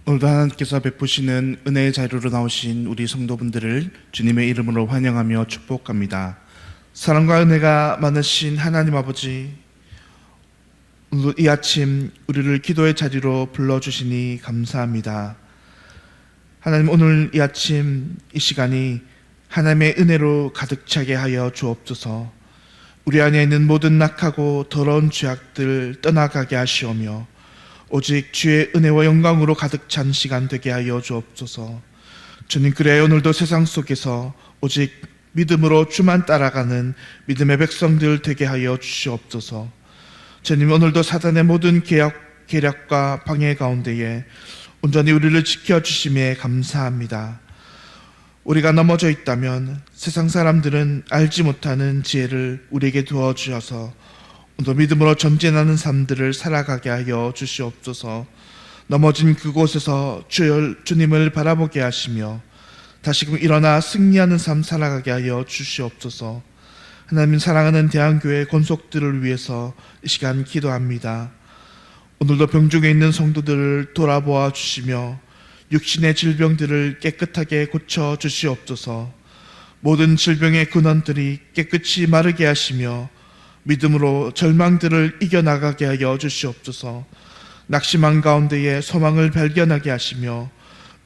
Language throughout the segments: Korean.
오늘도 하나님께서 베푸시는 은혜의 자리로 나오신 우리 성도분들을 주님의 이름으로 환영하며 축복합니다. 사랑과 은혜가 많으신 하나님 아버지, 오늘 이 아침 우리를 기도의 자리로 불러주시니 감사합니다. 하나님, 오늘 이 아침 이 시간이 하나님의 은혜로 가득 차게 하여 주옵소서. 우리 안에 있는 모든 낙하고 더러운 죄악들 떠나가게 하시오며 오직 주의 은혜와 영광으로 가득 찬 시간 되게 하여 주옵소서. 주님, 그래 오늘도 세상 속에서 오직 믿음으로 주만 따라가는 믿음의 백성들 되게 하여 주시옵소서. 주님, 오늘도 사단의 모든 계략과 방해 가운데에 온전히 우리를 지켜주심에 감사합니다. 우리가 넘어져 있다면 세상 사람들은 알지 못하는 지혜를 우리에게 두어 주셔서 오늘 믿음으로 전진하는 삶들을 살아가게 하여 주시옵소서. 넘어진 그곳에서 주님을 바라보게 하시며 다시금 일어나 승리하는 삶 살아가게 하여 주시옵소서. 하나님, 사랑하는 대한교회 권속들을 위해서 이 시간 기도합니다. 오늘도 병중에 있는 성도들을 돌아보아 주시며 육신의 질병들을 깨끗하게 고쳐 주시옵소서. 모든 질병의 근원들이 깨끗이 마르게 하시며 믿음으로 절망들을 이겨나가게 하여 주시옵소서. 낙심한 가운데에 소망을 발견하게 하시며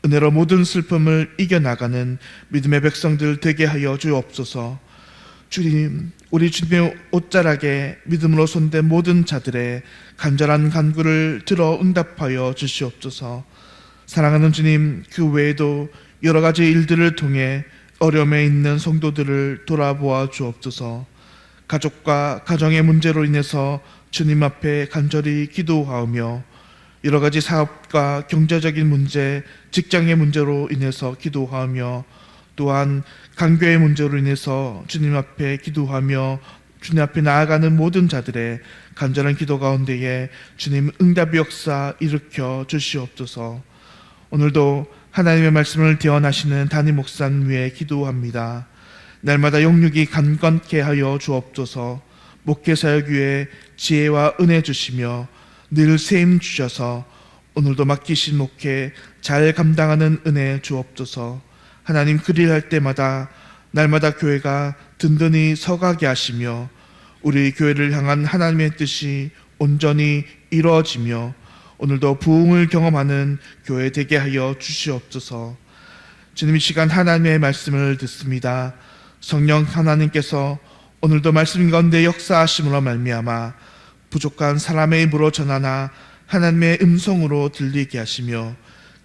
은혜로 모든 슬픔을 이겨나가는 믿음의 백성들 되게 하여 주옵소서. 주님, 우리 주님의 옷자락에 믿음으로 손댄 모든 자들의 간절한 간구를 들어 응답하여 주시옵소서. 사랑하는 주님, 그 외에도 여러 가지 일들을 통해 어려움에 있는 성도들을 돌아보아 주옵소서. 가족과 가정의 문제로 인해서 주님 앞에 간절히 기도하며 여러 가지 사업과 경제적인 문제, 직장의 문제로 인해서 기도하며 또한 간교의 문제로 인해서 주님 앞에 기도하며 주님 앞에 나아가는 모든 자들의 간절한 기도 가운데에 주님 응답의 역사 일으켜 주시옵소서. 오늘도 하나님의 말씀을 대언하시는 담임 목사님 위해 기도합니다. 날마다 영육이 강건케 하여 주옵소서. 목회 사역 위에 지혜와 은혜 주시며 늘 세임 주셔서 오늘도 맡기신 목회 잘 감당하는 은혜 주옵소서. 하나님, 그리할 때마다 날마다 교회가 든든히 서가게 하시며 우리 교회를 향한 하나님의 뜻이 온전히 이루어지며 오늘도 부흥을 경험하는 교회 되게 하여 주시옵소서. 주님, 이 시간 하나님의 말씀을 듣습니다. 성령 하나님께서 오늘도 말씀 가운데 역사하심으로 말미암아 부족한 사람의 입으로 전하나 하나님의 음성으로 들리게 하시며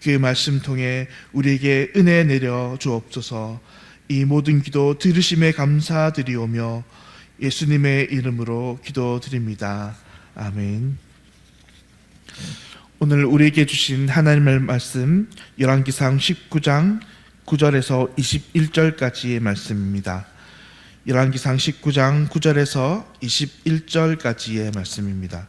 그 말씀 통해 우리에게 은혜 내려 주옵소서. 이 모든 기도 들으심에 감사드리오며 예수님의 이름으로 기도드립니다. 아멘. 오늘 우리에게 주신 하나님의 말씀 열왕기상 19장 9절에서 21절까지의 말씀입니다. 열왕기상 19장 9절에서 21절까지의 말씀입니다.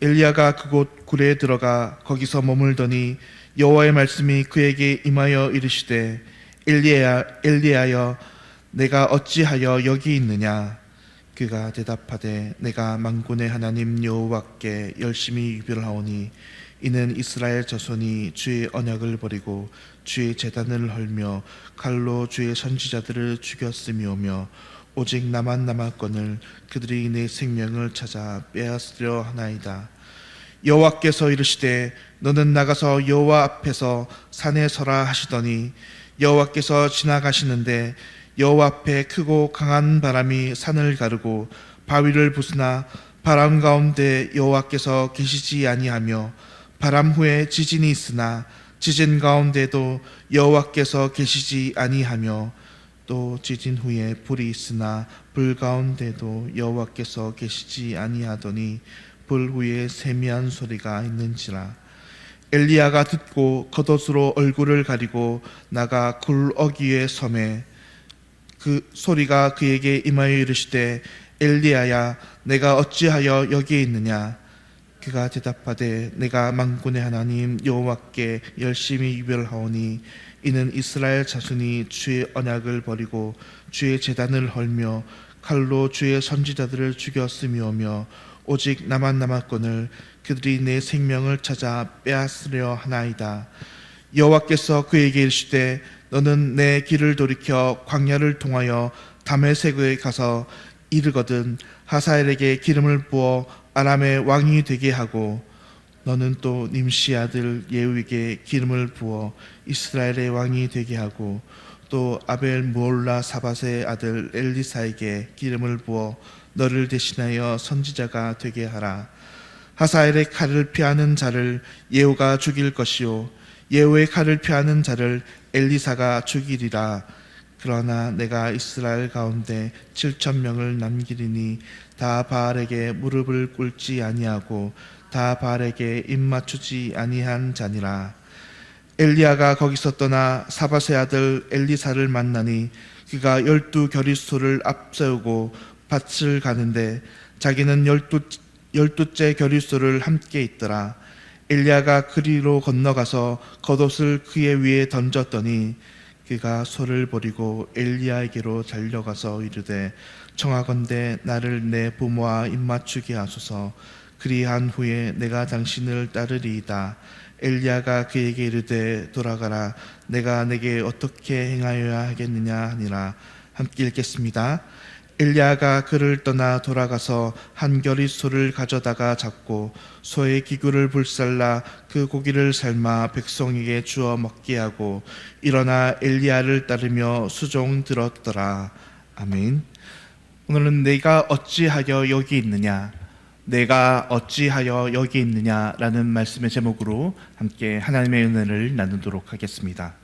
엘리야가 그곳 굴에 들어가 거기서 머물더니 여호와의 말씀이 그에게 임하여 이르시되 엘리야여, 내가 어찌하여 여기 있느냐? 그가 대답하되 내가 만군의 하나님 여호와께 열심히 유별하오니 이는 이스라엘 자손이 주의 언약을 버리고 주의 제단을 헐며 칼로 주의 선지자들을 죽였음이오며 오직 나만 남았거늘 그들이 내 생명을 찾아 빼앗으려 하나이다. 여호와께서 이르시되 너는 나가서 여호와 앞에서 산에 서라 하시더니 여호와께서 지나가시는데 여호와 앞에 크고 강한 바람이 산을 가르고 바위를 부수나 바람 가운데 여호와께서 계시지 아니하며 바람 후에 지진이 있으나 지진 가운데도 여호와께서 계시지 아니하며 또 지진 후에 불이 있으나 불 가운데도 여호와께서 계시지 아니하더니 불 후에 세미한 소리가 있는지라. 엘리야가 듣고 겉옷으로 얼굴을 가리고 나가 굴 어귀에 섬에 그 소리가 그에게 임하여 이르시되 엘리야야, 내가 어찌하여 여기에 있느냐? 그가 대답하되 내가 만군의 하나님 여호와께 열심히 유별하오니 이는 이스라엘 자손이 주의 언약을 버리고 주의 제단을 헐며 칼로 주의 선지자들을 죽였음이오며 오직 나만 남았거늘 그들이 내 생명을 찾아 빼앗으려 하나이다. 여호와께서 그에게 이르시되 너는 내 길을 돌이켜 광야를 통하여 다메섹에 가서 이르거든 하사엘에게 기름을 부어 아람의 왕이 되게 하고 너는 또 님시 아들 예후에게 기름을 부어 이스라엘의 왕이 되게 하고 또 아벨 무올라 사밧의 아들 엘리사에게 기름을 부어 너를 대신하여 선지자가 되게 하라. 하사엘의 칼을 피하는 자를 예후가 죽일 것이요 예후의 칼을 피하는 자를 엘리사가 죽이리라. 그러나 내가 이스라엘 가운데 7,000명을 남기리니 다 바알에게 무릎을 꿇지 아니하고 다 바알에게 입맞추지 아니한 자니라. 엘리야가 거기서 떠나 사밧의 아들 엘리사를 만나니 그가 12겨릿소를 앞세우고 밭을 가는데 자기는 12째 겨릿소를 함께 있더라. 엘리야가 그리로 건너가서 겉옷을 그의 위에 던졌더니 그가 소를 버리고 엘리야에게로 달려가서 이르되 청하건대 나를 내 부모와 입맞추게 하소서. 그리한 후에 내가 당신을 따르리이다. 엘리야가 그에게 이르되 돌아가라. 내가 내게 어떻게 행하여야 하겠느냐 하니라. 함께 읽겠습니다. 엘리야가 그를 떠나 돌아가서 한 겨릿 소를 가져다가 잡고 소의 기구를 불살라 그 고기를 삶아 백성에게 주어 먹게 하고 일어나 엘리야를 따르며 수종 들었더라. 아멘. 오늘은 내가 어찌하여 여기 있느냐, 내가 어찌하여 여기 있느냐라는 말씀의 제목으로 함께 하나님의 은혜를 나누도록 하겠습니다.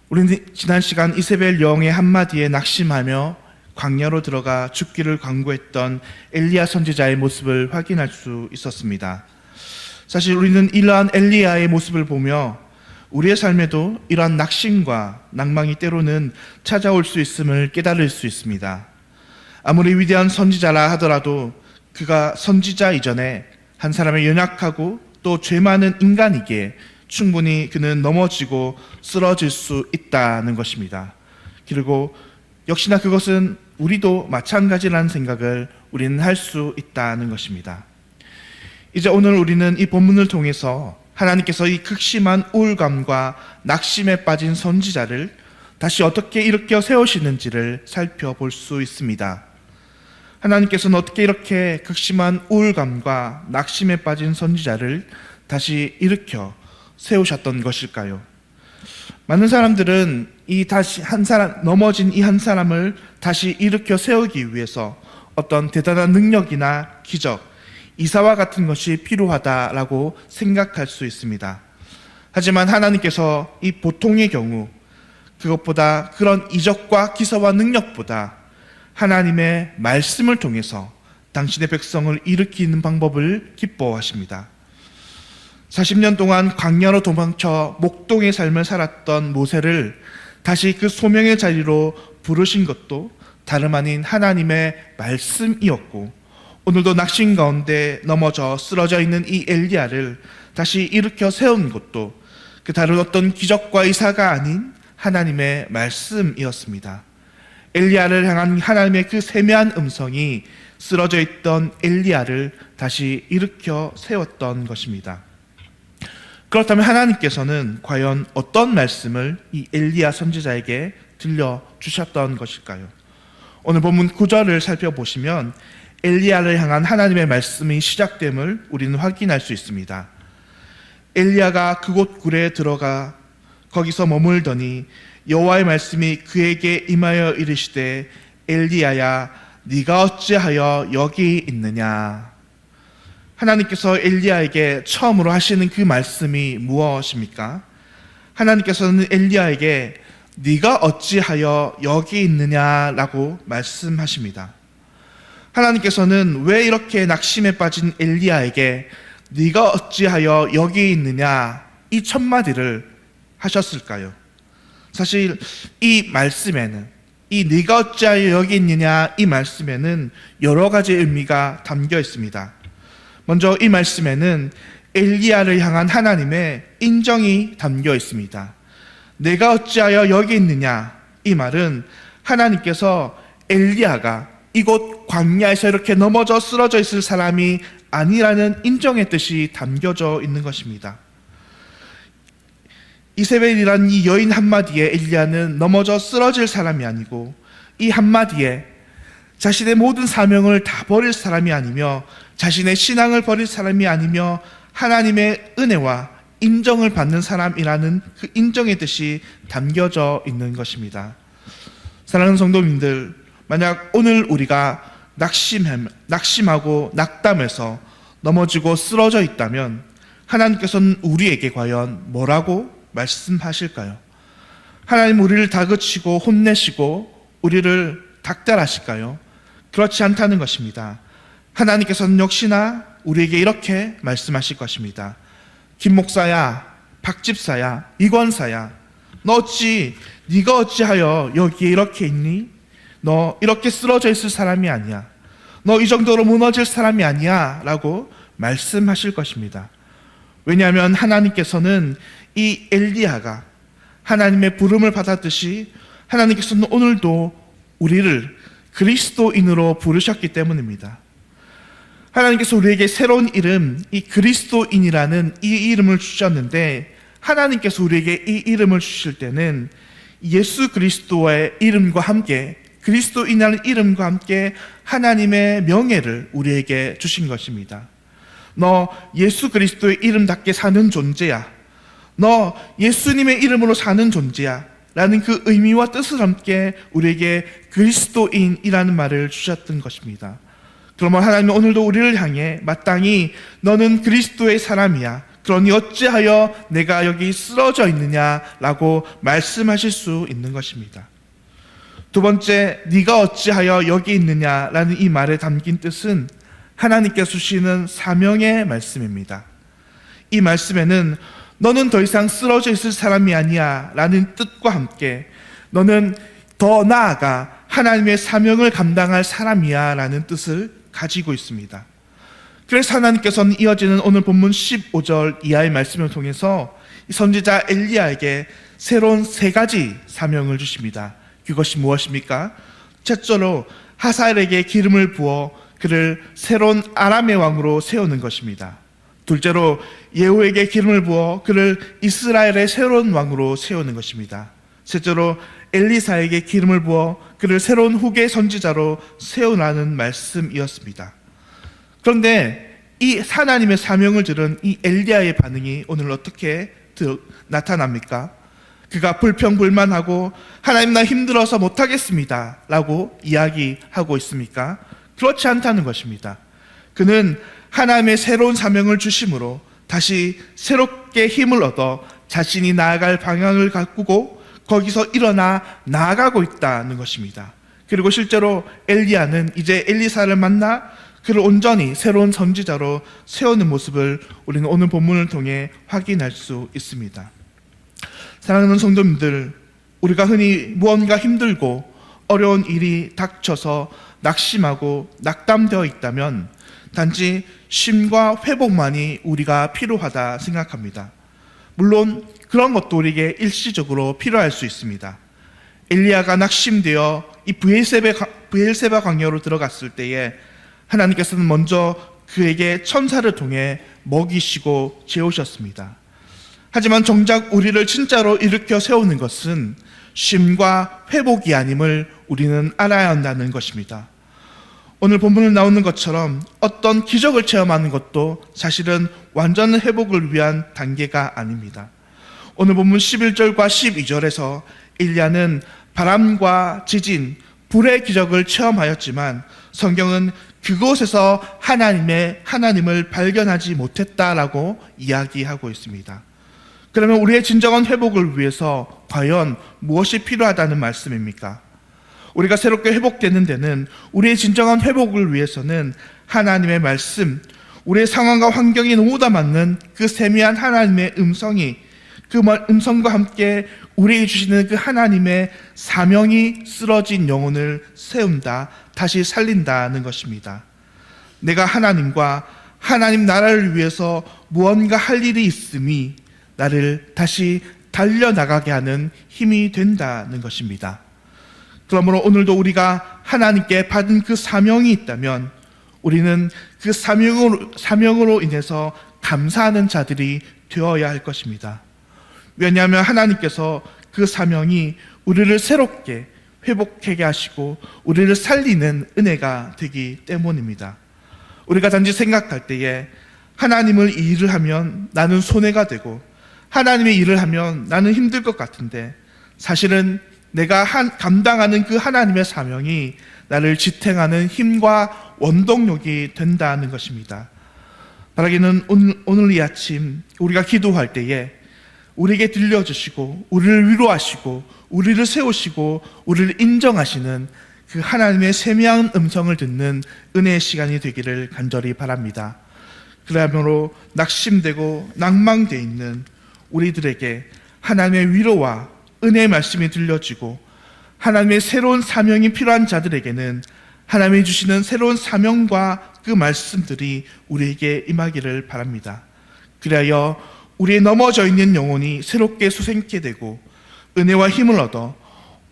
우리는 지난 시간 이세벨 여왕의 한마디에 낙심하며 광야로 들어가 죽기를 광고했던 엘리야 선지자의 모습을 확인할 수 있었습니다. 사실 우리는 이러한 엘리야의 모습을 보며 우리의 삶에도 이러한 낙심과 낭망이 때로는 찾아올 수 있음을 깨달을 수 있습니다. 아무리 위대한 선지자라 하더라도 그가 선지자 이전에 한 사람의 연약하고 또 죄 많은 인간이기에 충분히 그는 넘어지고 쓰러질 수 있다는 것입니다. 그리고 역시나 그것은 우리도 마찬가지라는 생각을 우리는 할 수 있다는 것입니다. 이제 오늘 우리는 이 본문을 통해서 하나님께서 이 극심한 우울감과 낙심에 빠진 선지자를 다시 어떻게 일으켜 세우시는지를 살펴볼 수 있습니다. 하나님께서는 어떻게 이렇게 극심한 우울감과 낙심에 빠진 선지자를 다시 일으켜 세우셨던 것일까요? 많은 사람들은 넘어진 이 한 사람을 다시 일으켜 세우기 위해서 어떤 대단한 능력이나 기적, 이사와 같은 것이 필요하다라고 생각할 수 있습니다. 하지만 하나님께서 이 보통의 경우 그것보다 그런 이적과 기사와 능력보다 하나님의 말씀을 통해서 당신의 백성을 일으키는 방법을 기뻐하십니다. 40년 동안 광야로 도망쳐 목동의 삶을 살았던 모세를 다시 그 소명의 자리로 부르신 것도 다름 아닌 하나님의 말씀이었고, 오늘도 낙심 가운데 넘어져 쓰러져 있는 이 엘리야를 다시 일으켜 세운 것도 그 다른 어떤 기적과 이사가 아닌 하나님의 말씀이었습니다. 엘리야를 향한 하나님의 그 세미한 음성이 쓰러져 있던 엘리야를 다시 일으켜 세웠던 것입니다. 그렇다면 하나님께서는 과연 어떤 말씀을 이 엘리야 선지자에게 들려주셨던 것일까요? 오늘 본문 9절을 살펴보시면 엘리야를 향한 하나님의 말씀이 시작됨을 우리는 확인할 수 있습니다. 엘리야가 그곳 굴에 들어가 거기서 머물더니 여호와의 말씀이 그에게 임하여 이르시되 엘리야야 네가 어찌하여 여기 있느냐. 하나님께서 엘리야에게 처음으로 하시는 그 말씀이 무엇입니까? 하나님께서는 엘리야에게 네가 어찌하여 여기 있느냐라고 말씀하십니다. 하나님께서는 왜 이렇게 낙심에 빠진 엘리야에게 네가 어찌하여 여기 있느냐 이 첫 마디를 하셨을까요? 사실 이 말씀에는, 이 네가 어찌하여 여기 있느냐 이 말씀에는 여러 가지 의미가 담겨 있습니다. 먼저 이 말씀에는 엘리야를 향한 하나님의 인정이 담겨 있습니다. 내가 어찌하여 여기 있느냐 이 말은 하나님께서 엘리야가 이곳 광야에서 이렇게 넘어져 쓰러져 있을 사람이 아니라는 인정의 뜻이 담겨져 있는 것입니다. 이세벨이란 이 여인 한마디에 엘리야는 넘어져 쓰러질 사람이 아니고 이 한마디에 자신의 모든 사명을 다 버릴 사람이 아니며 자신의 신앙을 버릴 사람이 아니며 하나님의 은혜와 인정을 받는 사람이라는 그 인정의 뜻이 담겨져 있는 것입니다. 사랑하는 성도님들, 만약 오늘 우리가 낙심하고 낙담해서 넘어지고 쓰러져 있다면 하나님께서는 우리에게 과연 뭐라고 말씀하실까요? 하나님 우리를 다그치고 혼내시고 우리를 닥달하실까요? 그렇지 않다는 것입니다. 하나님께서는 역시나 우리에게 이렇게 말씀하실 것입니다. 김 목사야, 박 집사야, 이 권사야, 네가 어찌하여 여기에 이렇게 있니? 너 이렇게 쓰러져 있을 사람이 아니야. 너 이 정도로 무너질 사람이 아니야 라고 말씀하실 것입니다. 왜냐하면 하나님께서는 이 엘리야가 하나님의 부름을 받았듯이 하나님께서는 오늘도 우리를 그리스도인으로 부르셨기 때문입니다. 하나님께서 우리에게 새로운 이름, 이 그리스도인이라는 이 이름을 주셨는데 하나님께서 우리에게 이 이름을 주실 때는 예수 그리스도의 이름과 함께 그리스도인이라는 이름과 함께 하나님의 명예를 우리에게 주신 것입니다. 너 예수 그리스도의 이름답게 사는 존재야. 너 예수님의 이름으로 사는 존재야. 라는 그 의미와 뜻을 함께 우리에게 그리스도인이라는 말을 주셨던 것입니다. 그러면 하나님은 오늘도 우리를 향해 마땅히 너는 그리스도의 사람이야. 그러니 어찌하여 내가 여기 쓰러져 있느냐라고 말씀하실 수 있는 것입니다. 두 번째, 네가 어찌하여 여기 있느냐라는 이 말에 담긴 뜻은 하나님께서 주시는 사명의 말씀입니다. 이 말씀에는 너는 더 이상 쓰러져 있을 사람이 아니야 라는 뜻과 함께 너는 더 나아가 하나님의 사명을 감당할 사람이야 라는 뜻을 가지고 있습니다. 그래서 하나님께서는 이어지는 오늘 본문 15절 이하의 말씀을 통해서 선지자 엘리야에게 새로운 세 가지 사명을 주십니다. 그것이 무엇입니까? 첫째로 하사엘에게 기름을 부어 그를 새로운 아람의 왕으로 세우는 것입니다. 둘째로 예후에게 기름을 부어 그를 이스라엘의 새로운 왕으로 세우는 것입니다. 셋째로 엘리사에게 기름을 부어 그를 새로운 후계 선지자로 세우라는 말씀이었습니다. 그런데 이 하나님의 사명을 들은 이 엘리야의 반응이 오늘 어떻게 나타납니까? 그가 불평불만하고 하나님 나 힘들어서 못하겠습니다 라고 이야기하고 있습니까? 그렇지 않다는 것입니다. 그는 하나님의 새로운 사명을 주심으로 다시 새롭게 힘을 얻어 자신이 나아갈 방향을 가꾸고 거기서 일어나 나아가고 있다는 것입니다. 그리고 실제로 엘리야는 이제 엘리사를 만나 그를 온전히 새로운 선지자로 세우는 모습을 우리는 오늘 본문을 통해 확인할 수 있습니다. 사랑하는 성도님들, 우리가 흔히 무언가 힘들고 어려운 일이 닥쳐서 낙심하고 낙담되어 있다면 단지 쉼과 회복만이 우리가 필요하다 생각합니다. 물론 그런 것도 우리에게 일시적으로 필요할 수 있습니다. 엘리야가 낙심되어 이 브엘세바 광야로 들어갔을 때에 하나님께서는 먼저 그에게 천사를 통해 먹이시고 재우셨습니다. 하지만 정작 우리를 진짜로 일으켜 세우는 것은 쉼과 회복이 아님을 우리는 알아야 한다는 것입니다. 오늘 본문에 나오는 것처럼 어떤 기적을 체험하는 것도 사실은 완전 회복을 위한 단계가 아닙니다. 오늘 본문 11절과 12절에서 엘리야는 바람과 지진, 불의 기적을 체험하였지만 성경은 그곳에서 하나님을 발견하지 못했다라고 이야기하고 있습니다. 그러면 우리의 진정한 회복을 위해서 과연 무엇이 필요하다는 말씀입니까? 우리가 새롭게 회복되는 데는 우리의 진정한 회복을 위해서는 하나님의 말씀, 우리의 상황과 환경이 너무 다 맞는 그 세미한 하나님의 음성이 그 음성과 함께 우리에게 주시는 그 하나님의 사명이 쓰러진 영혼을 세운다, 다시 살린다는 것입니다. 내가 하나님과 하나님 나라를 위해서 무언가 할 일이 있음이 나를 다시 달려나가게 하는 힘이 된다는 것입니다. 그러므로 오늘도 우리가 하나님께 받은 그 사명이 있다면 우리는 그 사명으로 인해서 감사하는 자들이 되어야 할 것입니다. 왜냐하면 하나님께서 그 사명이 우리를 새롭게 회복하게 하시고 우리를 살리는 은혜가 되기 때문입니다. 우리가 단지 생각할 때에 하나님을 일을 하면 나는 손해가 되고 하나님의 일을 하면 나는 힘들 것 같은데 사실은 내가 감당하는 그 하나님의 사명이 나를 지탱하는 힘과 원동력이 된다는 것입니다. 바라기는 오늘 이 아침 우리가 기도할 때에 우리에게 들려주시고 우리를 위로하시고 우리를 세우시고 우리를 인정하시는 그 하나님의 세미한 음성을 듣는 은혜의 시간이 되기를 간절히 바랍니다. 그러므로 낙심되고 낭망되어 있는 우리들에게 하나님의 위로와 은혜의 말씀이 들려지고 하나님의 새로운 사명이 필요한 자들에게는 하나님이 주시는 새로운 사명과 그 말씀들이 우리에게 임하기를 바랍니다. 그리하여 우리의 넘어져 있는 영혼이 새롭게 수생케 되고 은혜와 힘을 얻어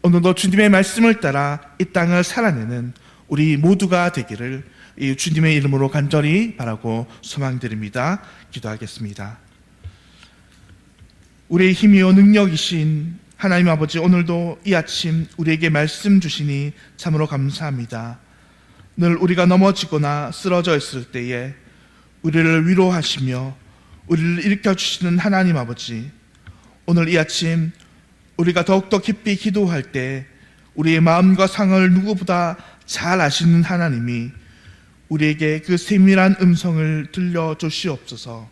오늘도 주님의 말씀을 따라 이 땅을 살아내는 우리 모두가 되기를 이 주님의 이름으로 간절히 바라고 소망드립니다. 기도하겠습니다. 우리의 힘이요 능력이신 하나님 아버지, 오늘도 이 아침 우리에게 말씀 주시니 참으로 감사합니다. 늘 우리가 넘어지거나 쓰러져 있을 때에 우리를 위로하시며 우리를 일으켜 주시는 하나님 아버지, 오늘 이 아침 우리가 더욱더 깊이 기도할 때 우리의 마음과 상을 누구보다 잘 아시는 하나님이 우리에게 그 세밀한 음성을 들려주시옵소서.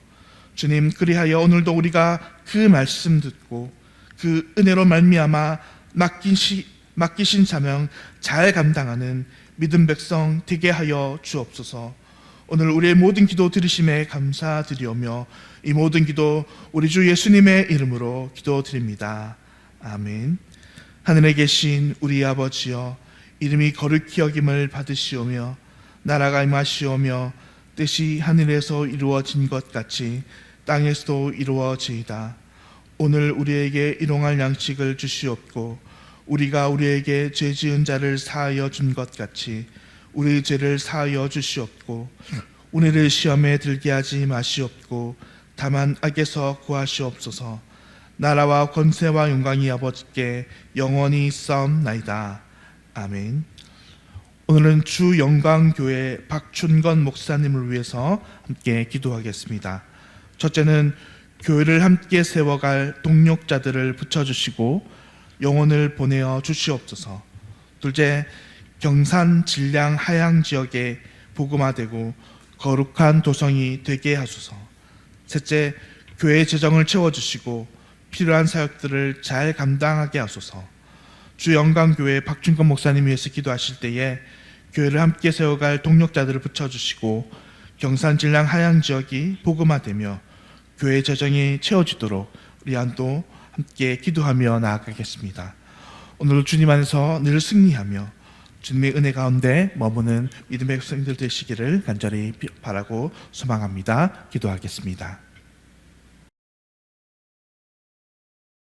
주님, 그리하여 오늘도 우리가 그 말씀 듣고 그 은혜로 말미암아 맡기신 사명 잘 감당하는 믿음 백성 되게 하여 주옵소서. 오늘 우리의 모든 기도 들으심에 감사드리오며 이 모든 기도 우리 주 예수님의 이름으로 기도드립니다. 아멘. 하늘에 계신 우리 아버지여, 이름이 거룩히 여김을 받으시오며 나라가 임하시오며 뜻이 하늘에서 이루어진 것 같이 땅에서도 이루어지이다. 오늘 우리에게 일용할 양식을 주시옵고 우리가 우리에게 죄 지은 자를 사하여 준 것 같이 우리 죄를 사하여 주시옵고 우리를 시험에 들게 하지 마시옵고 다만 악에서 구하시옵소서. 나라와 권세와 영광이 아버지께 영원히 있사옵나이다. 아멘. 오늘은 주 영광교회 박춘건 목사님을 위해서 함께 기도하겠습니다. 첫째는 교회를 함께 세워갈 동력자들을 붙여주시고 영혼을 보내어 주시옵소서. 둘째, 경산 진량 하양 지역에 복음화되고 거룩한 도성이 되게 하소서. 셋째, 교회 재정을 채워주시고 필요한 사역들을 잘 감당하게 하소서. 주 영광교회 박준건 목사님 위해서 기도하실 때에 교회를 함께 세워갈 동력자들을 붙여주시고 경산 진량 하양 지역이 복음화되며 교회 재정이 채워지도록 우리 안도 함께 기도하며 나아가겠습니다. 오늘 주님 안에서 늘 승리하며 주님의 은혜 가운데 머무는 믿음의 백성들 되시기를 간절히 바라고 소망합니다. 기도하겠습니다.